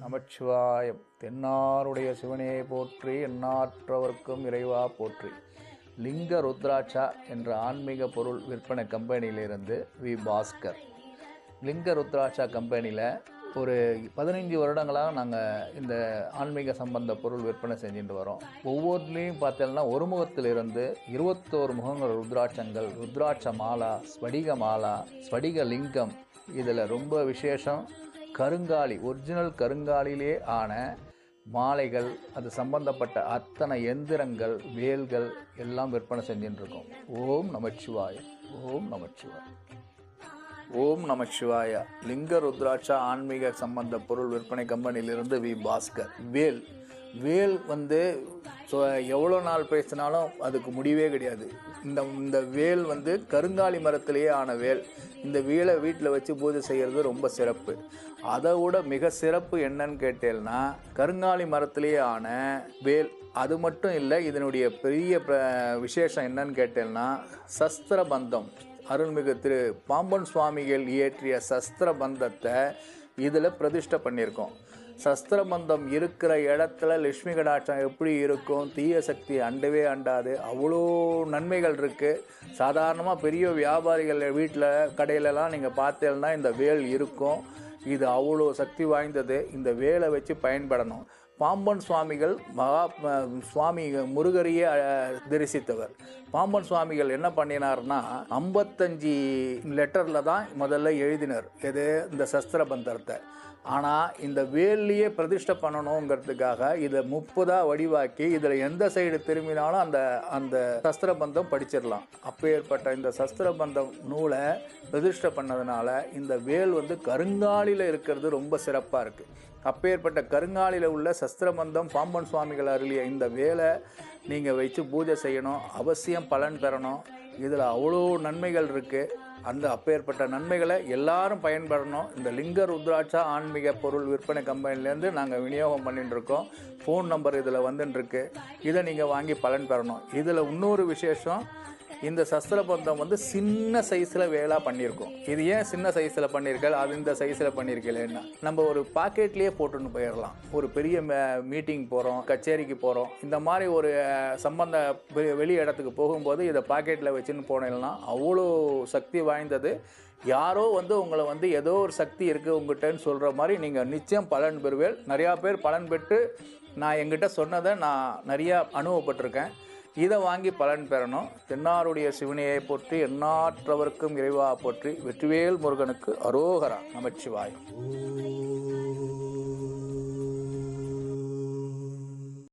நமச்சிவாயம். தென்னாருடைய சிவனே போற்றி, எண்ணாற்றவர்க்கும் இறைவா போற்றி. லிங்க ருத்ராட்சா என்ற ஆன்மீக பொருள் விற்பனை கம்பெனியிலிருந்து வி பாஸ்கர். லிங்க ருத்ராட்சா கம்பெனியில் ஒரு 15 வருடங்களாக நாங்கள் இந்த ஆன்மீக சம்பந்த பொருள் விற்பனை செஞ்சுட்டு வரோம். ஒவ்வொருலேயும் பார்த்தோம்னா ஒரு முகத்திலிருந்து 21 முகங்கள் ருத்ராட்சங்கள், ருத்ராட்ச மாலா, ஸ்படிக மாலா, ஸ்படிக லிங்கம். இதில் ரொம்ப விசேஷம் கருங்காலி, ஒரிஜினல் கருங்காலிலே ஆன மாலைகள், அது சம்பந்தப்பட்ட அத்தனை எந்திரங்கள், வேல்கள் எல்லாம் விற்பனை செஞ்சுட்டுருக்கோம். ஓம் நமச்சிவாய, ஓம் நமச்சிவாய, ஓம் நமச்சிவாய. லிங்க ருத்ராட்சா ஆன்மீக சம்பந்த பொருள் விற்பனை கம்பெனியிலிருந்து வி பாஸ்கர். வேல் எவ்வளோ நாள் பேசினாலும் அதுக்கு முடிவே கிடையாது. இந்த வேல் கருங்காலி மரத்திலேயே ஆன வேல். இந்த வேலை வீட்டில் வச்சு பூஜை செய்கிறது ரொம்ப சிறப்பு. அதை விட மிக சிறப்பு என்னன்னு கேட்டேன்னா, கருங்காலி மரத்திலேயே ஆன வேல். அது மட்டும் இல்லை, இதனுடைய பெரிய விசேஷம் என்னன்னு கேட்டேன்னா, சஸ்திர பந்தம். அருள்மிகு திரு பாம்பன் சுவாமிகள் இயற்றிய சஸ்திர பந்தத்தை இதில் பிரதிஷ்டை பண்ணியிருக்கோம். சஸ்திரபந்தம் இருக்கிற இடத்துல லட்சுமி கடாட்சம் எப்படி இருக்கும், தீய சக்தி அண்டவே அண்டாது, அவ்வளோ நன்மைகள் இருக்குது. சாதாரணமாக பெரிய வியாபாரிகள் வீட்டில் கடையிலலாம் நீங்கள் பார்த்தீங்கன்னா இந்த வேல் இருக்கும். இது அவ்வளோ சக்தி வாய்ந்தது. இந்த வேலை வச்சு பயன்படணும். பாம்பன் சுவாமிகள் சுவாமி முருகரையே தரிசித்தவர். பாம்பன் சுவாமிகள் என்ன பண்ணினார்னா, 55 லெட்டரில் தான் முதல்ல எழுதினார் எது, இந்த சஸ்திரபந்தத்தை. ஆனால் இந்த வேல்லையே பிரதிஷ்டை பண்ணணுங்கிறதுக்காக இதை 30 வடிவாக்கி இதில் எந்த சைடு திரும்பினாலும் அந்த சஸ்திரபந்தம் படிச்சிடலாம். அப்பேற்பட்ட இந்த சஸ்திரபந்தம் நூலை பிரதிஷ்டை பண்ணதுனால இந்த வேல் கருங்காலியில் இருக்கிறது ரொம்ப சிறப்பாக இருக்குது. அப்பேற்பட்ட கருங்காலியில் உள்ள சஸ்திரபந்தம் பாம்பன் சுவாமிகள் அருளிய இந்த வேலை நீங்கள் வச்சு பூஜை செய்யணும். அவசியம் பலன் பெறணும். இதில் அவ்வளோ நன்மைகள் இருக்குது. அப்பேற்பட்ட நன்மைகளை எல்லாரும் பயன்படணும். இந்த லிங்க ருத்ராட்சா ஆன்மீக பொருள் விற்பனை கம்பெனிலேருந்து நாங்கள் விநியோகம் பண்ணிட்டுருக்கோம். ஃபோன் நம்பர் இதில் வந்துட்டுருக்கு. இதை நீங்கள் வாங்கி பலன் பெறணும். இதில் இன்னொரு விசேஷம், இந்த சஸ்திரபந்தம் சின்ன சைஸில் வேலாக பண்ணியிருக்கோம். இது ஏன் சின்ன சைஸில் பண்ணியிருக்கேன், அது இந்த சைஸில் பண்ணியிருக்கேன்னா, நம்ம ஒரு பாக்கெட்லேயே போட்டுன்னு போயிடலாம். ஒரு பெரிய மீட்டிங் போகிறோம், கச்சேரிக்கு போகிறோம், இந்த மாதிரி ஒரு சம்பந்த வெளி இடத்துக்கு போகும்போது இதை பாக்கெட்டில் வச்சுன்னு போனேன்னா அவ்வளோ சக்தி வாய்ந்தது. யாரோ உங்களை ஏதோ ஒரு சக்தி இருக்குது உங்கள்கிட்டன்னு சொல்கிற மாதிரி நீங்கள் நிச்சயம் பலன் பெறுவேன். நிறையா பேர் பலன் பெற்று நான் எங்கிட்ட சொன்னதை நான் நிறையா அனுபவப்பட்டிருக்கேன். இதை வாங்கி பலன் பெறணும். தென்னாருடைய சிவனையை போற்றி, எண்ணாற்றவர்க்கும் இறைவா போற்றி. வெற்றிவேல் முருகனுக்கு அரோகரா. நமச்சிவாயம்.